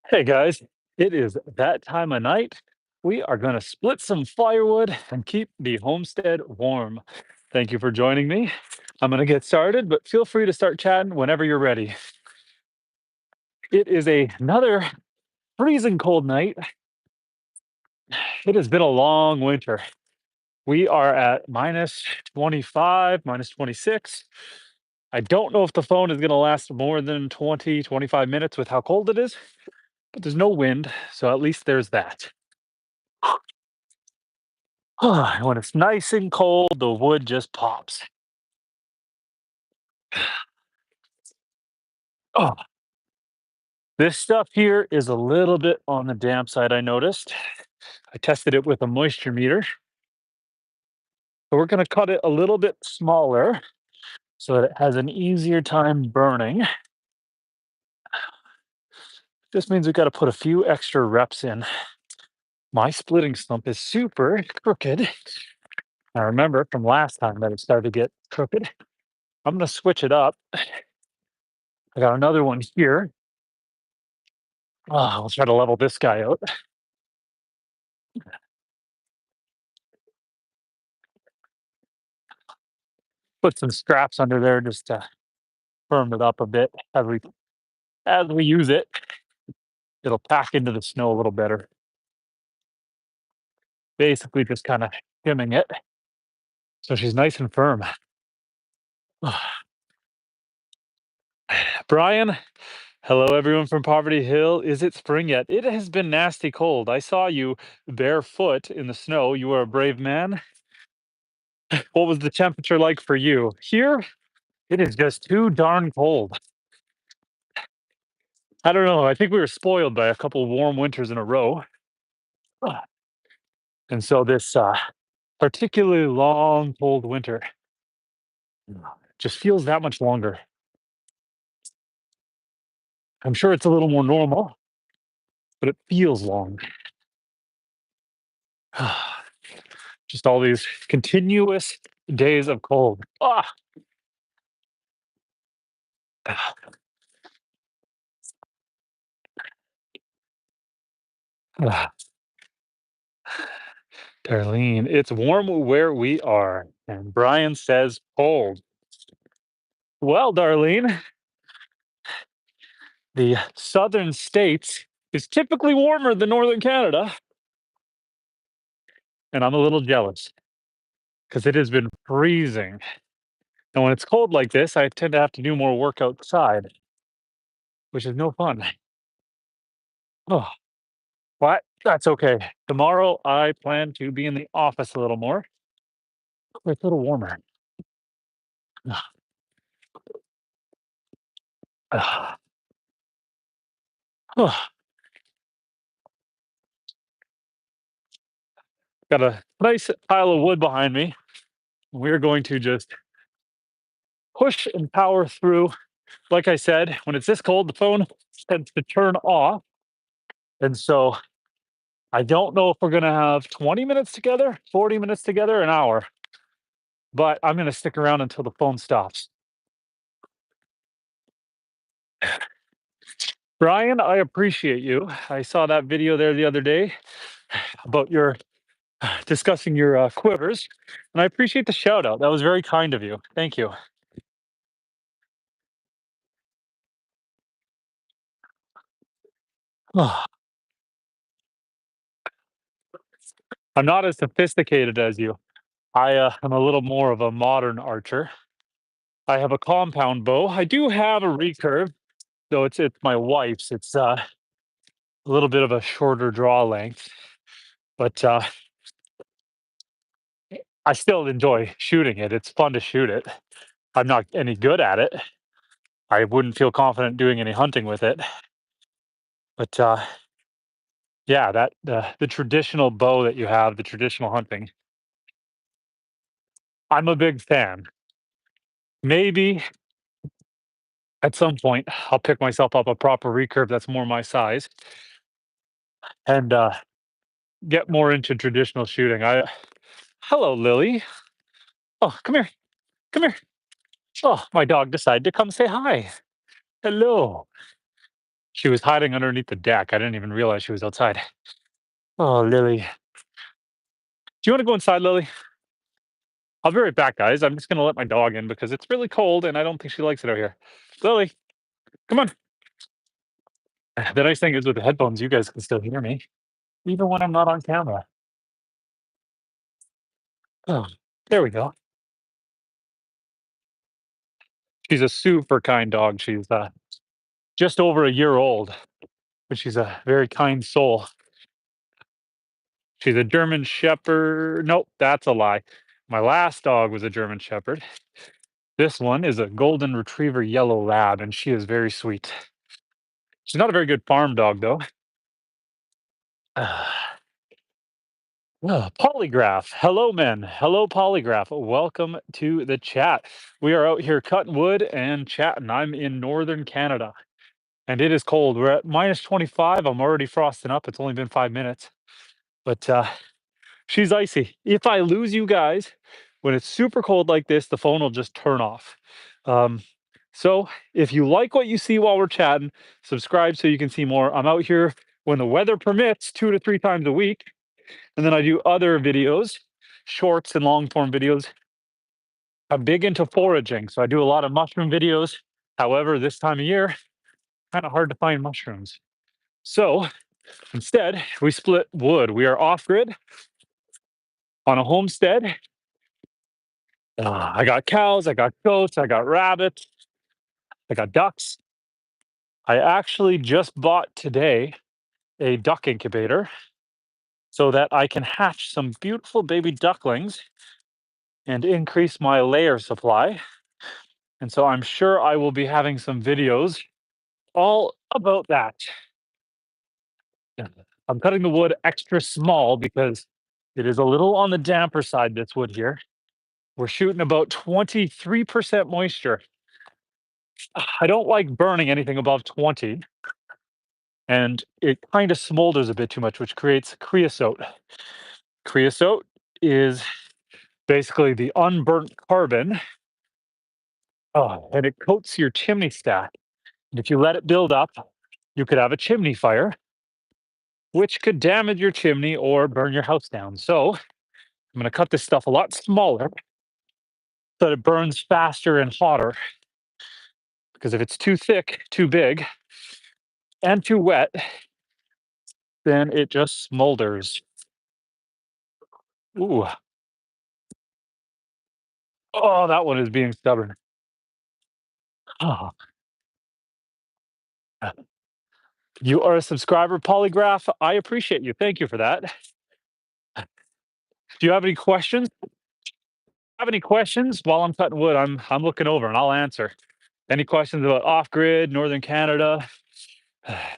Hey guys, it is that time of night. We are going to split some firewood and keep the homestead warm. Thank you for joining me. I'm going to get started, but feel free to start chatting whenever you're ready. It is another freezing cold night. It has been a long winter. We are at minus 25, minus 26. I don't know if the phone is going to last more than 20, 25 minutes with how cold it is, but there's no wind, so at least there's that. When it's nice and cold, the wood just pops. Oh, this stuff here is a little bit on the damp side, I noticed. I tested it with a moisture meter. So we're going to cut it a little bit smaller so that it has an easier time burning. This means we've got to put a few extra reps in. My splitting stump is super crooked. I remember from last time that it started to get crooked. I'm going to switch it up. I got another one here. I'll try to level this guy out. Put some straps under there just to firm it up a bit as we use it. It'll pack into the snow a little better. Basically, just kind of shimming it so she's nice and firm. Brian, hello everyone from Poverty Hill. Is it spring yet? It has been nasty cold. I saw you barefoot in the snow. You are a brave man. What was the temperature like for you? Here, it is just too darn cold. I don't know. I think we were spoiled by a couple of warm winters in a row. And so this particularly long, cold winter just feels that much longer. I'm sure it's a little more normal, but it feels long. Just all these continuous days of cold. Ah, Darlene, it's warm where we are. And Brian says cold. Well, Darlene, the southern states is typically warmer than northern Canada. And I'm a little jealous because it has been freezing. And when it's cold like this, I tend to have to do more work outside, which is no fun. Oh, but that's okay. Tomorrow, I plan to be in the office a little more. It's a little warmer. Ah, oh, got a nice pile of wood behind me. We're going to just push and power through. Like I said, when it's this cold, the phone tends to turn off. And so I don't know if we're going to have 20 minutes together, 40 minutes together, an hour, but I'm going to stick around until the phone stops. Brian, I appreciate you. I saw that video there the other day about your discussing your quivers, and I appreciate the shout out. That was very kind of you. Thank you. I'm not as sophisticated as you. I am a little more of a modern archer. I have a compound bow. I do have a recurve, though it's my wife's. It's a little bit of a shorter draw length, but I still enjoy shooting it. It's fun to shoot it. I'm not any good at it. I wouldn't feel confident doing any hunting with it. But yeah, that the traditional bow that you have, the traditional hunting, I'm a big fan. Maybe at some point I'll pick myself up a proper recurve that's more my size and get more into traditional shooting. Hello, Lily. Oh, come here, come here. Oh, my dog decided to come say hi. Hello. She was hiding underneath the deck. I didn't even realize she was outside. Oh, Lily. Do you want to go inside, Lily? I'll be right back, guys. I'm just going to let my dog in because it's really cold and I don't think she likes it out here. Lily, come on. The nice thing is with the headphones, you guys can still hear me, even when I'm not on camera. Oh, there we go. She's a super kind dog. She's just over a year old, but she's a very kind soul. She's a German Shepherd. Nope, that's a lie. My last dog was a German Shepherd. This one is a Golden Retriever Yellow Lab, and she is very sweet. She's not a very good farm dog, though. Polygraph. Hello, men. Hello, Polygraph. Welcome to the chat. We are out here cutting wood and chatting. I'm in northern Canada, and it is cold. We're at minus 25. I'm already frosting up. It's only been 5 minutes, but she's icy. If I lose you guys, when it's super cold like this, the phone will just turn off. Um, so if you like what you see while we're chatting, subscribe so you can see more. I'm out here when the weather permits 2 to 3 times a week. And then I do other videos, shorts and long form videos. I'm big into foraging. So I do a lot of mushroom videos. However, this time of year, kind of hard to find mushrooms. So instead, we split wood. We are off grid on a homestead. I got cows, I got goats, I got rabbits, I got ducks. I actually just bought today a duck incubator so that I can hatch some beautiful baby ducklings and increase my layer supply. And so I'm sure I will be having some videos all about that. Yeah. I'm cutting the wood extra small because it is a little on the damper side, this wood here. We're shooting about 23% moisture. I don't like burning anything above 20, and it kind of smolders a bit too much, which creates creosote. Creosote is basically the unburnt carbon, and it coats your chimney stack. And if you let it build up, you could have a chimney fire, which could damage your chimney or burn your house down. So I'm going to cut this stuff a lot smaller so that it burns faster and hotter. Because if it's too thick, too big, and too wet, then it just smolders. Ooh, oh, that one is being stubborn. Oh, you are a subscriber, Polygraph. I appreciate you. Thank you for that. Do you have any questions? Have any questions while I'm cutting wood? I'm looking over and I'll answer. Any questions about off grid, northern Canada,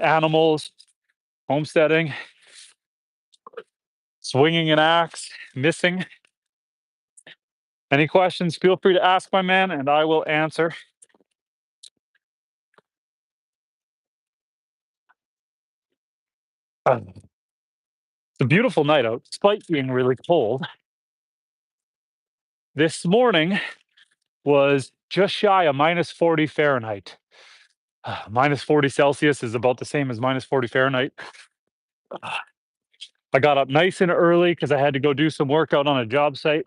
animals, homesteading, swinging an axe, missing? Any questions? Feel free to ask my man, and I will answer. It's a beautiful night out, despite being really cold. This morning was just shy of minus 40 Fahrenheit. Minus 40 Celsius is about the same as minus 40 Fahrenheit. I got up nice and early because I had to go do some work out on a job site.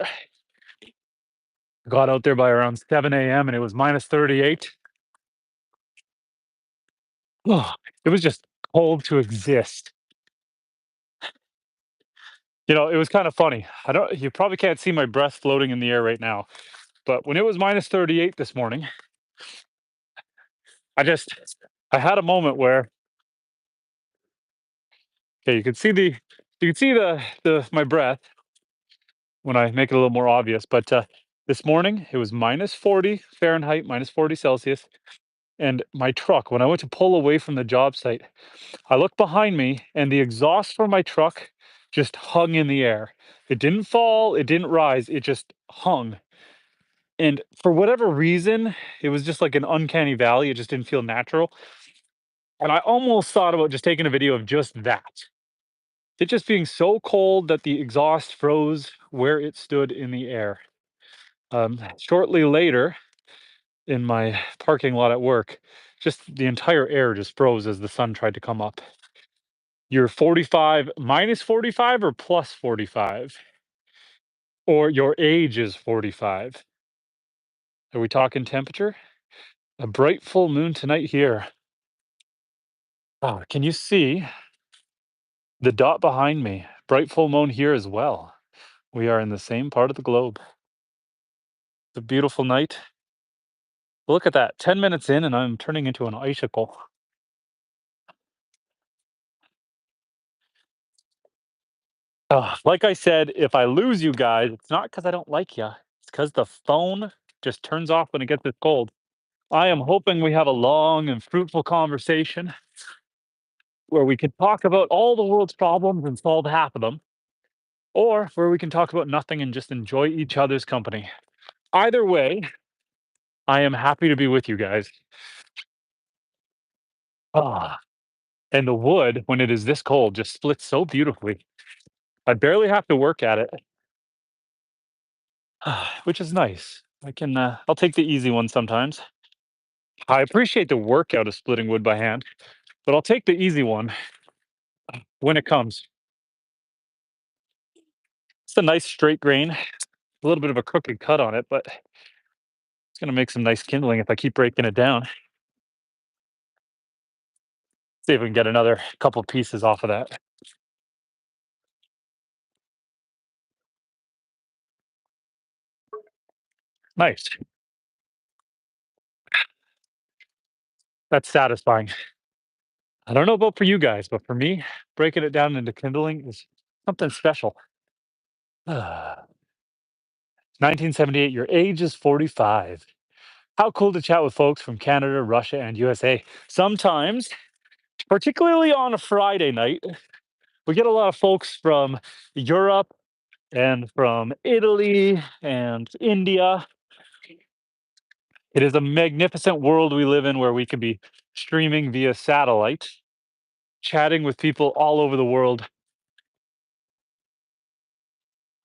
Got out there by around 7 a.m. and it was minus 38. Oh, it was just cold to exist. You know, it was kind of funny. You probably can't see my breath floating in the air right now, but when it was minus 38 this morning, I had a moment where, okay, you can see the my breath when I make it a little more obvious. But this morning it was minus 40 Fahrenheit, minus 40 Celsius, and my truck. When I went to pull away from the job site, I looked behind me, and the exhaust from my truck just hung in the air. It didn't fall, it didn't rise, it just hung. And for whatever reason, it was just like an uncanny valley. It just didn't feel natural. And I almost thought about just taking a video of just that. It just being so cold that the exhaust froze where it stood in the air. Shortly later, in my parking lot at work, Just the entire air just froze as the sun tried to come up. You're 45 minus 45 or plus 45? Or your age is 45? Are we talking temperature? A bright full moon tonight here. Oh, can you see the dot behind me? Bright full moon here as well. We are in the same part of the globe. It's a beautiful night. Look at that. 10 minutes in, and I'm turning into an icicle. Like I said, if I lose you guys, it's not because I don't like you. It's because the phone just turns off when it gets this cold. I am hoping we have a long and fruitful conversation where we can talk about all the world's problems and solve half of them, or where we can talk about nothing and just enjoy each other's company. Either way, I am happy to be with you guys. Ah, and the wood, when it is this cold, just splits so beautifully. I barely have to work at it, which is nice. I'll take the easy one sometimes. I appreciate the workout of splitting wood by hand, but I'll take the easy one when it comes. It's a nice straight grain, a little bit of a crooked cut on it, but it's gonna make some nice kindling if I keep breaking it down. See if we can get another couple pieces off of that. Nice. That's satisfying. I don't know about for you guys, but for me, breaking it down into kindling is something special. 1978, your age is 45. How cool to chat with folks from Canada, Russia, and USA. Sometimes, particularly on a Friday night, we get a lot of folks from Europe and from Italy and India. It is a magnificent world we live in where we can be streaming via satellite, chatting with people all over the world.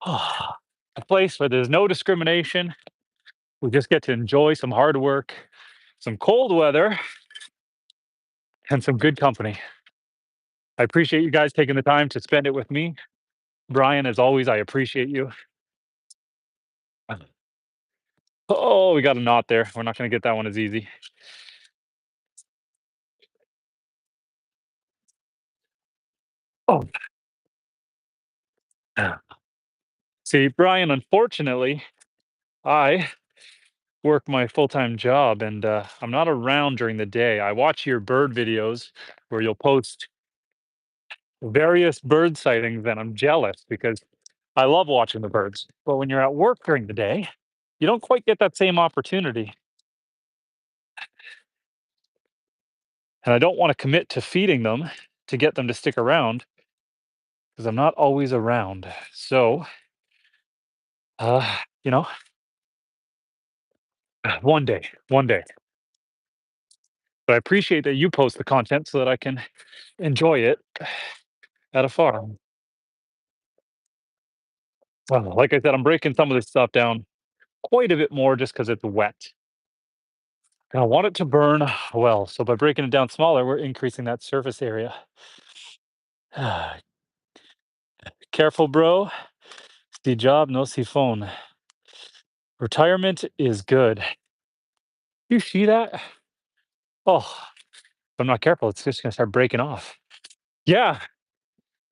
A place where there's no discrimination. We just get to enjoy some hard work, some cold weather, and some good company. I appreciate you guys taking the time to spend it with me. Brian, as always, I appreciate you. Oh, we got a knot there. We're not going to get that one as easy. Oh, see, Brian, unfortunately, I work my full-time job and I'm not around during the day. I watch your bird videos where you'll post various bird sightings and I'm jealous because I love watching the birds. But when you're at work during the day, you don't quite get that same opportunity. And I don't want to commit to feeding them to get them to stick around because I'm not always around. So, uh, you know, one day. But I appreciate that you post the content so that I can enjoy it at a farm. Like I said, I'm breaking some of this stuff down quite a bit more just because it's wet. And I want it to burn well. So by breaking it down smaller, we're increasing that surface area. Careful, bro. See job, no see phone. Retirement is good. You see that? Oh, if I'm not careful, it's just gonna start breaking off. Yeah.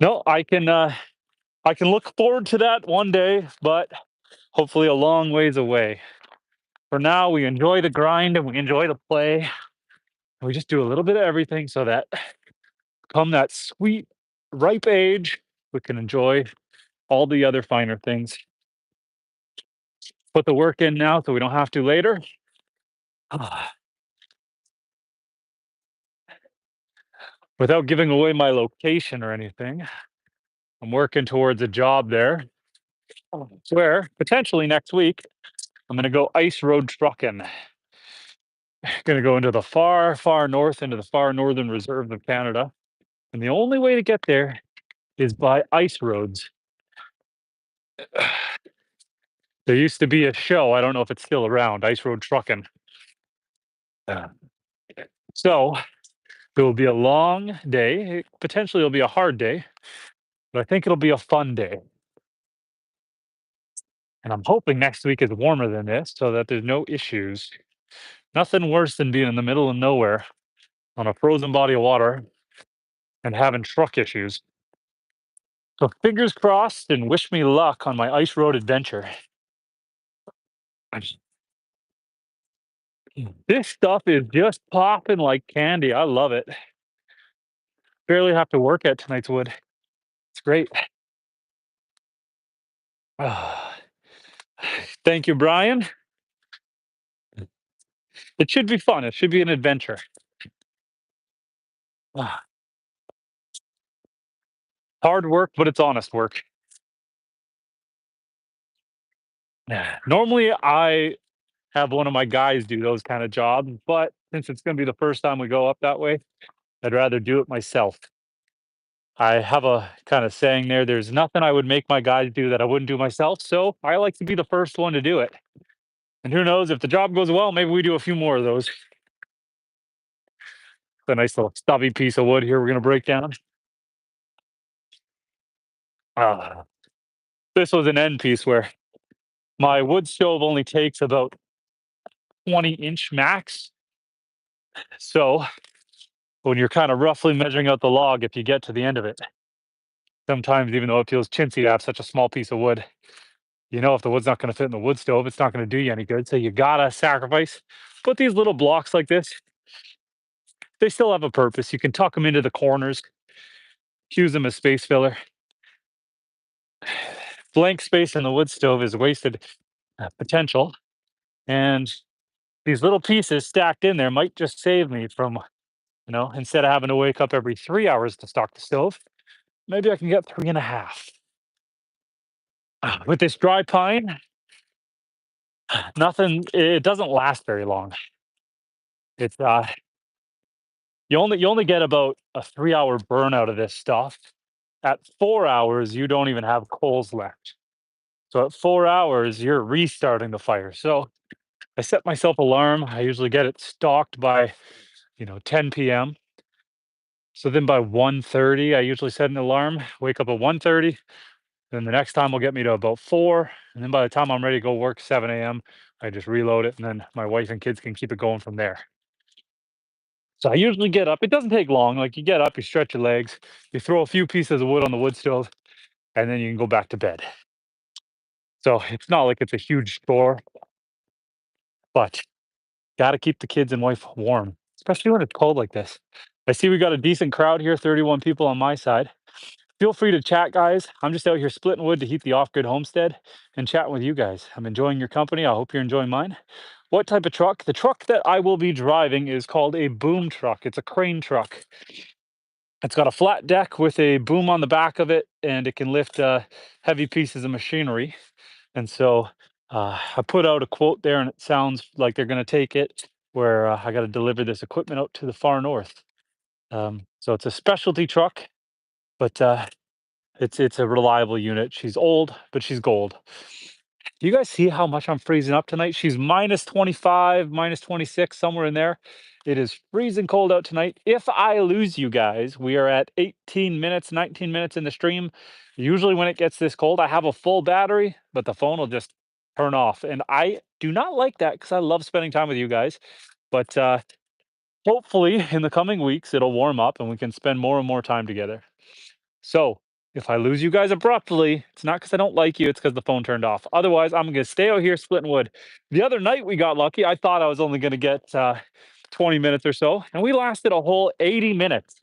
No, I can look forward to that one day, but hopefully a long ways away. For now, we enjoy the grind and we enjoy the play. And we just do a little bit of everything so that come that sweet, ripe age, we can enjoy all the other finer things. Put the work in now so we don't have to later. Without giving away my location or anything, I'm working towards a job there where potentially next week I'm going to go ice road trucking. Going to go into the far, far north, into the far northern reserves of Canada. And the only way to get there is by ice roads. There used to be a show, I don't know if it's still around, Ice Road Trucking. Uh, So it will be a long day. Potentially, it'll be a hard day, but I think it'll be a fun day. And I'm hoping next week is warmer than this so that there's no issues. Nothing worse than being in the middle of nowhere on a frozen body of water and having truck issues. So fingers crossed and wish me luck on my ice road adventure. This stuff is just popping like candy. I love it. Barely have to work at tonight's wood. It's great. Ah, thank you, Brian. It should be fun. It should be an adventure. Ah, hard work, but it's honest work. Yeah. Normally, I have one of my guys do those kind of jobs, but since it's going to be the first time we go up that way, I'd rather do it myself. I have a kind of saying there, there's nothing I would make my guys do that I wouldn't do myself. So I like to be the first one to do it. And who knows if the job goes well, maybe we do a few more of those. A nice little stubby piece of wood here we're going to break down. Uh, this was an end piece where my wood stove only takes about 20-inch max. So when you're kind of roughly measuring out the log, if you get to the end of it, sometimes even though it feels chintzy to have such a small piece of wood, you know if the wood's not going to fit in the wood stove, it's not going to do you any good. So you gotta sacrifice. But these little blocks like this, they still have a purpose. You can tuck them into the corners, use them as space filler. Blank space in the wood stove is wasted potential. And these little pieces stacked in there might just save me from, instead of having to wake up every 3 hours to stock the stove, maybe I can get 3.5. With this dry pine, nothing, it doesn't last very long. It's you only get about a 3 hour burn out of this stuff. At 4 hours, you don't even have coals left. So at 4 hours, you're restarting the fire. So I set myself alarm. I usually get it stocked by 10 p.m. So then by 1:30, I usually set an alarm, wake up at 1:30. Then the next time will get me to about 4. And then by the time I'm ready to go work 7 a.m., I just reload it. And then my wife and kids can keep it going from there. So I usually get up. It doesn't take long. Like you get up, you stretch your legs, you throw a few pieces of wood on the wood stove, and then you can go back to bed. So it's not like it's a huge chore, but got to keep the kids and wife warm, especially when it's cold like this. I see we got a decent crowd here, 31 people on my side. Feel free to chat, guys. I'm just out here splitting wood to heat the off-grid homestead and chatting with you guys. I'm enjoying your company. I hope you're enjoying mine. What type of truck? The truck that I will be driving is called a boom truck. It's a crane truck. It's got a flat deck with a boom on the back of it, and it can lift heavy pieces of machinery. And so I put out a quote there, and it sounds like they're going to take it where I got to deliver this equipment out to the far north. So it's a specialty truck, but it's a reliable unit. She's old, but she's gold. Do you guys see how much I'm freezing up tonight? She's minus 25, minus 26, somewhere in there. It is freezing cold out tonight. If I lose you guys, we are at 18 minutes, 19 minutes in the stream. Usually when it gets this cold, I have a full battery, but the phone will just turn off. And I do not like that because I love spending time with you guys. But hopefully in the coming weeks, it'll warm up and we can spend more and more time together. So if I lose you guys abruptly, it's not because I don't like you, it's because the phone turned off. Otherwise, I'm going to stay out here splitting wood. The other night we got lucky. I thought I was only going to get 20 minutes or so, and we lasted a whole 80 minutes.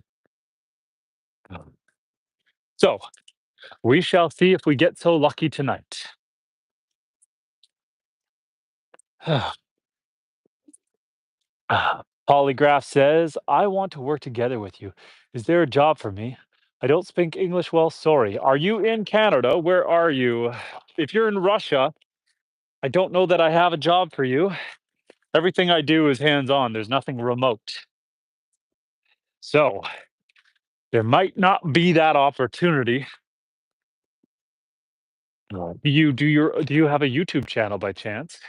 So we shall see if we get so lucky tonight. Polygraph says, I want to work together with you. Is there a job for me? I don't speak English well, sorry. Are you in Canada? Where are you? If you're in Russia, I don't know that I have a job for you. Everything I do is hands-on. There's nothing remote. So there might not be that opportunity. Do you have a YouTube channel by chance?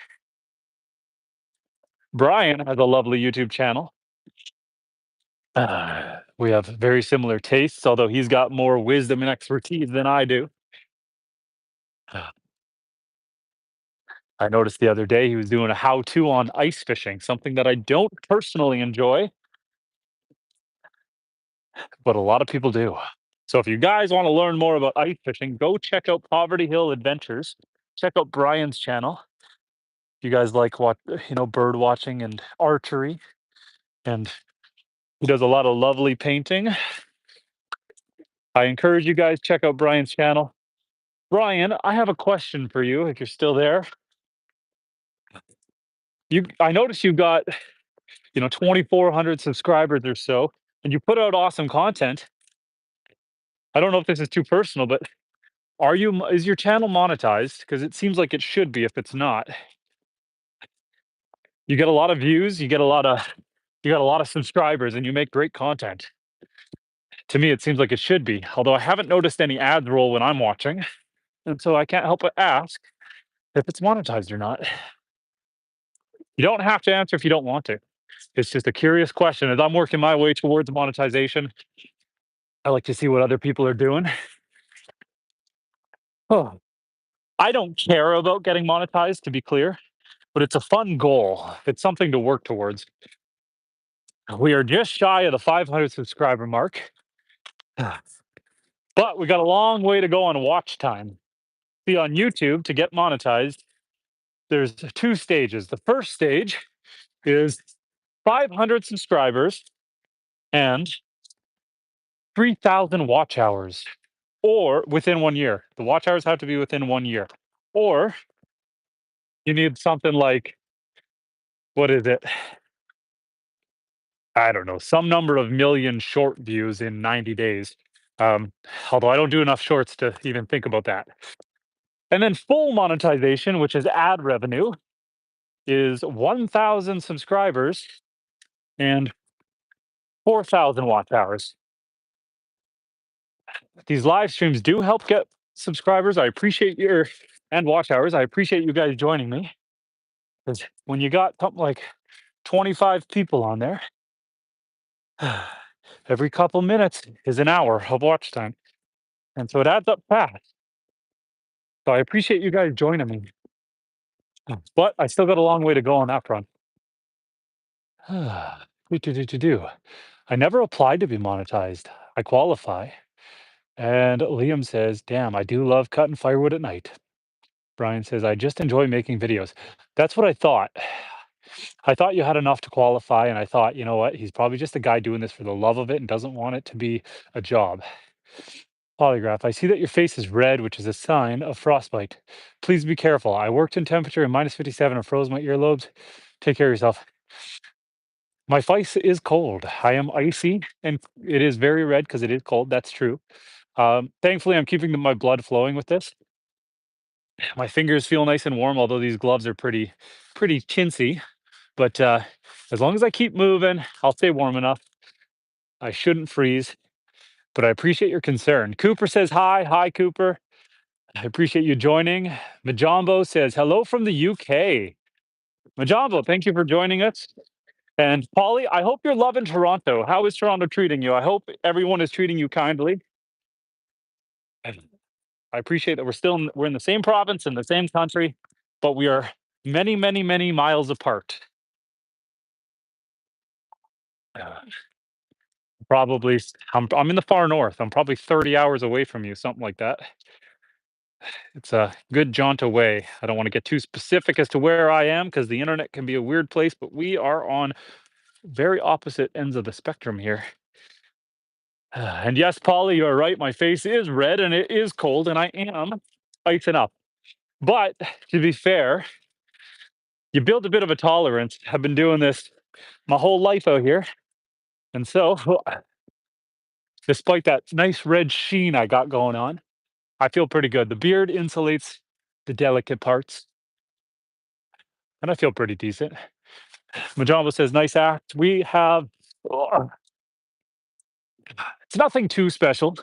Brian has a lovely YouTube channel. We have very similar tastes, although he's got more wisdom and expertise than I do. I noticed the other day he was doing a how-to on ice fishing, something that I don't personally enjoy, but a lot of people do. So if you guys want to learn more about ice fishing, go check out Poverty Hill Adventures. Check out Brian's channel. If you guys like bird watching and archery, and he does a lot of lovely painting. I encourage you guys check out Brian's channel. Brian, I have a question for you if you're still there. I noticed you've got 2,400 subscribers or so, and you put out awesome content. I don't know if this is too personal, but is your channel monetized? Because it seems like it should be if it's not. You get a lot of views, you got a lot of subscribers, and you make great content. To me, it seems like it should be, although I haven't noticed any ads roll when I'm watching, and so I can't help but ask if it's monetized or not. You don't have to answer if you don't want to. It's just a curious question. As I'm working my way towards monetization, I like to see what other people are doing. Oh, I don't care about getting monetized, to be clear, but it's a fun goal. It's something to work towards. We are just shy of the 500 subscriber mark, but we got a long way to go on watch time. See, on YouTube, to get monetized, there's two stages. The first stage is 500 subscribers and 3,000 watch hours, or within 1 year. The watch hours have to be within 1 year. Or you need something like, what is it? I don't know, some number of million short views in 90 days. Um, Although I don't do enough shorts to even think about that. And then full monetization, which is ad revenue, is 1,000 subscribers and 4,000 watch hours. These live streams do help get subscribers. I appreciate your and watch hours. I appreciate you guys joining me. Because when you got something like 25 people on there, every couple minutes is an hour of watch time. And so it adds up fast. So I appreciate you guys joining me. But I still got a long way to go on that front. Do. I never applied to be monetized. I qualify. And Liam says, damn, I do love cutting firewood at night. Brian says, I just enjoy making videos. That's what I thought. I thought you had enough to qualify, and I thought, you know what? He's probably just a guy doing this for the love of it and doesn't want it to be a job. Polygraph. I see that your face is red, which is a sign of frostbite. Please be careful. I worked in temperature in -57 and froze my earlobes. Take care of yourself. My face is cold. I am icy, and it is very red because it is cold. That's true. Thankfully, I'm keeping my blood flowing with this. My fingers feel nice and warm, although these gloves are pretty chintzy. But as long as I keep moving, I'll stay warm enough. I shouldn't freeze. But I appreciate your concern. Cooper says hi. Hi, Cooper. I appreciate you joining. Majombo says hello from the UK. Majombo, thank you for joining us. And Polly, I hope you're loving Toronto. How is Toronto treating you? I hope everyone is treating you kindly. And I appreciate that we're in the same province in the same country, but we are many, many, many miles apart. Uh, Probably, I'm in the far north. I'm probably 30 hours away from you, something like that. It's a good jaunt away. I don't want to get too specific as to where I am because the internet can be a weird place, but we are on very opposite ends of the spectrum here. And yes, Polly, you're right. My face is red and it is cold, and I am icing up. But to be fair, you build a bit of a tolerance. I've been doing this my whole life out here. And so, despite that nice red sheen I got going on, I feel pretty good. The beard insulates the delicate parts, and I feel pretty decent. Majamba says, nice act. We have, oh, it's nothing too special.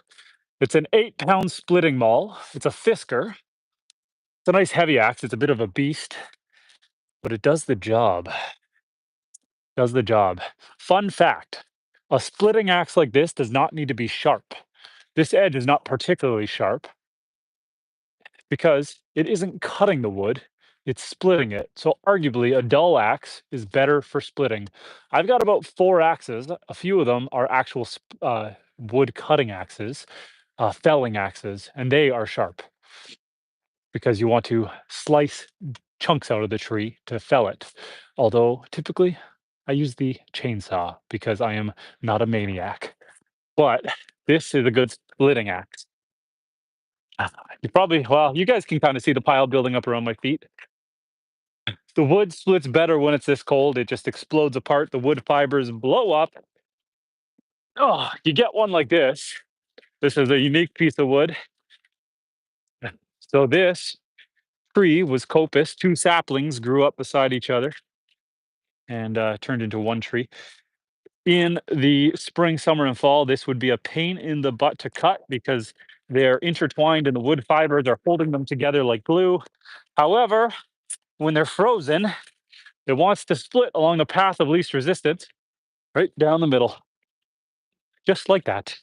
It's an 8-pound splitting maul. It's a Fisker. It's a nice heavy axe. It's a bit of a beast, but it does the job. Does the job. Fun fact, A splitting axe like this does not need to be sharp. This edge is not particularly sharp because it isn't cutting the wood, it's splitting it. So arguably a dull axe is better for splitting. I've got about 4 axes. A few of them are actual wood cutting axes, felling axes, and they are sharp because you want to slice chunks out of the tree to fell it. Although typically I use the chainsaw because I am not a maniac. But this is a good splitting axe. You probably, well, you guys can kind of see the pile building up around my feet. The wood splits better when it's this cold. It just explodes apart. The wood fibers blow up. Oh, you get one like this. This is a unique piece of wood. So this tree was coppice. Two saplings grew up beside each other and turned into one tree. In the spring, summer, and fall, this would be a pain in the butt to cut because they're intertwined and the wood fibers are holding them together like glue. However, when they're frozen, it wants to split along the path of least resistance, right down the middle, just like that.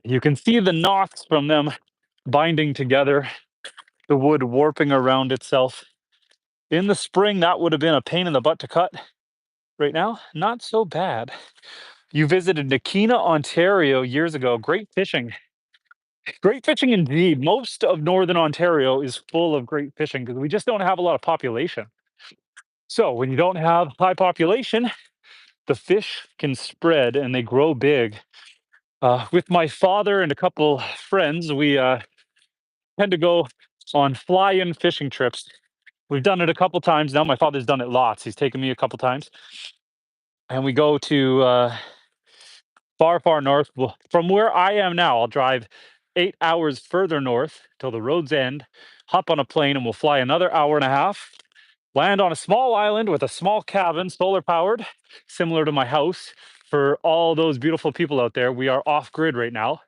You can see the knots from them binding together, the wood warping around itself. In the spring, that would have been a pain in the butt to cut. Right now, not so bad. You visited Nakina, Ontario years ago. Great fishing. Great fishing indeed. Most of northern Ontario is full of great fishing because we just don't have a lot of population. So when you don't have high population, the fish can spread and they grow big. With my father and a couple friends, we tend to go on fly-in fishing trips. We've done it a couple times now. My father's done it lots. He's taken me a couple times, and we go to far, far north. Well, from where I am now, I'll drive 8 hours further north till the road's end, hop on a plane, and we'll fly another hour and a half, land on a small island with a small cabin, solar powered, similar to my house. For all those beautiful people out there, we are off grid right now.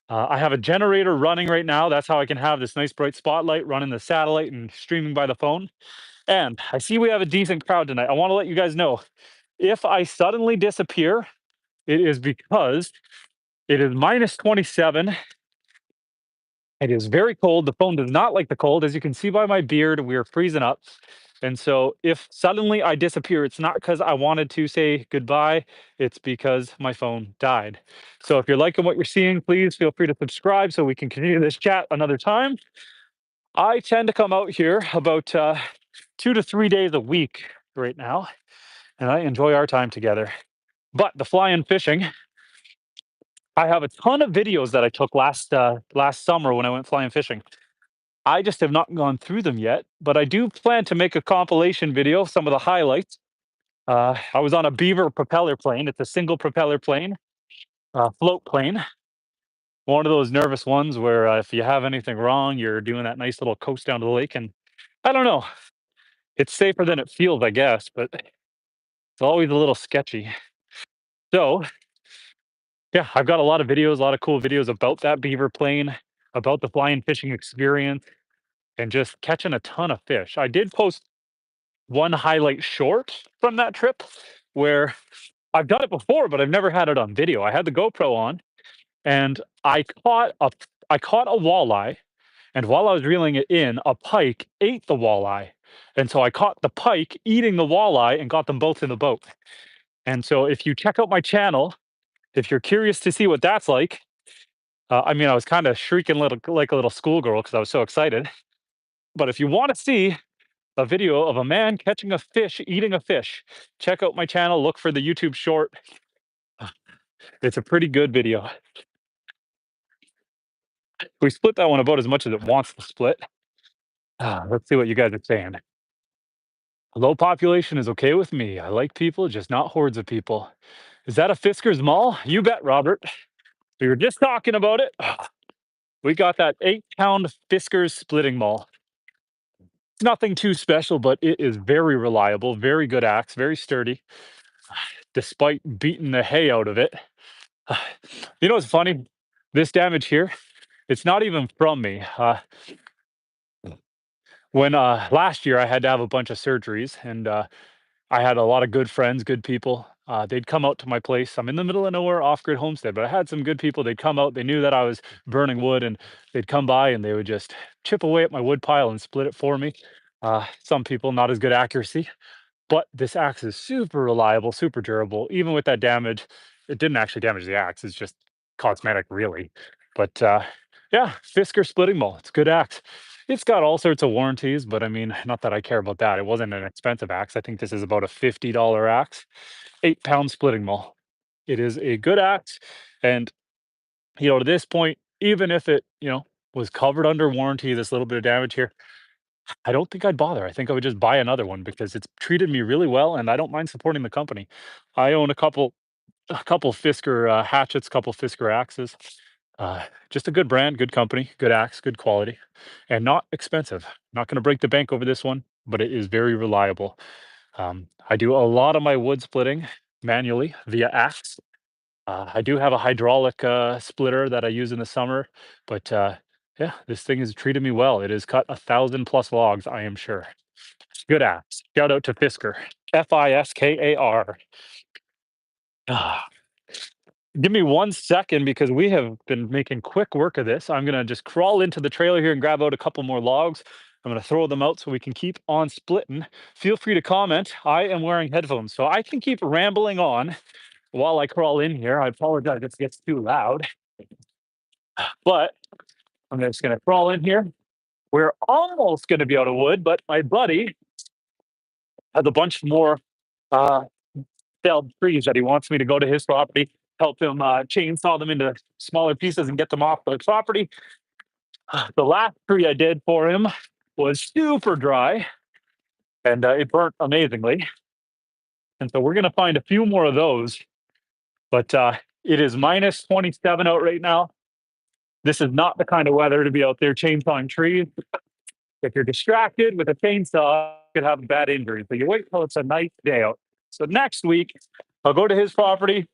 I have a generator running right now. That's how I can have this nice bright spotlight running the satellite and streaming by the phone. And I see we have a decent crowd tonight. I want to let you guys know if I suddenly disappear, it is because it is minus 27. It is very cold. The phone does not like the cold. As you can see by my beard, we are freezing up. And so if suddenly I disappear, it's not because I wanted to say goodbye, it's because my phone died. So if you're liking what you're seeing, please feel free to subscribe so we can continue this chat another time. I tend to come out here about 2 to 3 days a week right now, and I enjoy our time together. But the fly-in fishing, I have a ton of videos that I took last summer when I went flying fishing. I just have not gone through them yet, but I do plan to make a compilation video, some of the highlights. I was on a Beaver propeller plane. It's a single propeller plane, float plane. One of those nervous ones where if you have anything wrong, you're doing that nice little coast down to the lake. And I don't know, it's safer than it feels, I guess, but it's always a little sketchy. So, yeah, I've got a lot of videos, a lot of cool videos about that Beaver plane, about the flying fishing experience, and just catching a ton of fish. I did post one highlight short from that trip where I've done it before, but I've never had it on video. I had the GoPro on and I caught a walleye, and while I was reeling it in, a pike ate the walleye. And so I caught the pike eating the walleye and got them both in the boat. And so if you check out my channel, if you're curious to see what that's like, I mean, I was kind of shrieking like a little schoolgirl because I was so excited. But if you want to see a video of a man catching a fish, eating a fish, check out my channel. Look for the YouTube short. It's a pretty good video. We split that one about as much as it wants to split. Let's see what you guys are saying. Low population is okay with me. I like people, just not hordes of people. Is that a Fisker's Mall? You bet, Robert. We were just talking about it. We got that 8-pound Fisker's splitting mall. It's nothing too special, but it is very reliable, very good axe, very sturdy, despite beating the hay out of it. You know what's funny? This damage here, it's not even from me. When last year I had to have a bunch of surgeries, and I had a lot of good friends, good people They'd come out to my place. I'm in the middle of nowhere, off-grid homestead, but I had some good people. They'd come out. They knew that I was burning wood, and they'd come by and they would just chip away at my wood pile and split it for me. Some people not as good accuracy, but this axe is super reliable, super durable. Even with that damage, it didn't actually damage the axe. It's just cosmetic, really. But yeah, Fisker splitting maul. It's a good axe. It's got all sorts of warranties, but I mean, not that I care about that. It wasn't an expensive axe. I think this is about a $50 axe, 8 pound splitting maul. It is a good axe. And, to this point, even if it, was covered under warranty, this little bit of damage here, I don't think I'd bother. I think I would just buy another one because it's treated me really well, and I don't mind supporting the company. I own a couple Fisker hatchets, couple Fisker axes. Just a good brand, good company, good axe, good quality, and not expensive. Not going to break the bank over this one, but it is very reliable. I do a lot of my wood splitting manually via axe. I do have a hydraulic splitter that I use in the summer, but yeah, this thing has treated me well. It has cut 1,000+ logs, I am sure. Good axe. Shout out to Fisker. Fiskar. Ah, give me 1 second because we have been making quick work of this. I'm gonna just crawl into the trailer here and grab out a couple more logs. I'm gonna throw them out so we can keep on splitting. Feel free to comment. I am wearing headphones, so I can keep rambling on while I crawl in here. I apologize if it gets too loud, but I'm just gonna crawl in here. We're almost gonna be out of wood, but my buddy has a bunch more uh, felled trees that he wants me to go to his property, help him chainsaw them into smaller pieces and get them off the property. The last tree I did for him was super dry and it burnt amazingly. And so we're going to find a few more of those. But it is minus 27 out right now. This is not the kind of weather to be out there chainsawing trees. If you're distracted with a chainsaw, you could have a bad injury. So you wait till it's a nice day out. So next week, I'll go to his property.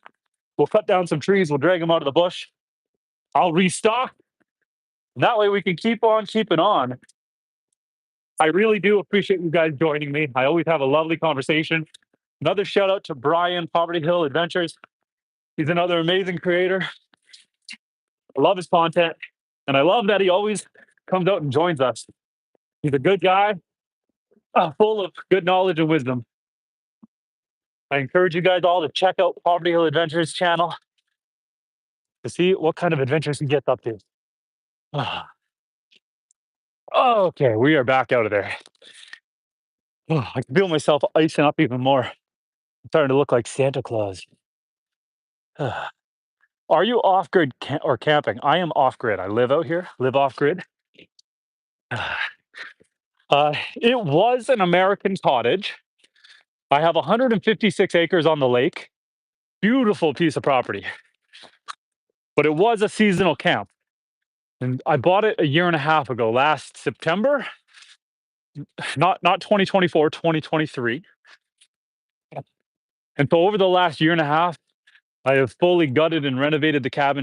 We'll cut down some trees. We'll drag them out of the bush. I'll restock. And that way we can keep on keeping on. I really do appreciate you guys joining me. I always have a lovely conversation. Another shout out to Brian, Poverty Hill Adventures. He's another amazing creator. I love his content. And I love that he always comes out and joins us. He's a good guy, full of good knowledge and wisdom. I encourage you guys all to check out Poverty Hill Adventures channel to see what kind of adventures he gets up to. Okay, we are back out of there. I can feel myself icing up even more. I'm starting to look like Santa Claus. Are you off grid or camping? I am off grid. I live out here, live off grid. It was an American cottage. I have 156 acres on the lake. Beautiful piece of property. But it was a seasonal camp. And I bought it a year and a half ago, last September. Not 2024, 2023. And so over the last year and a half, I have fully gutted and renovated the cabin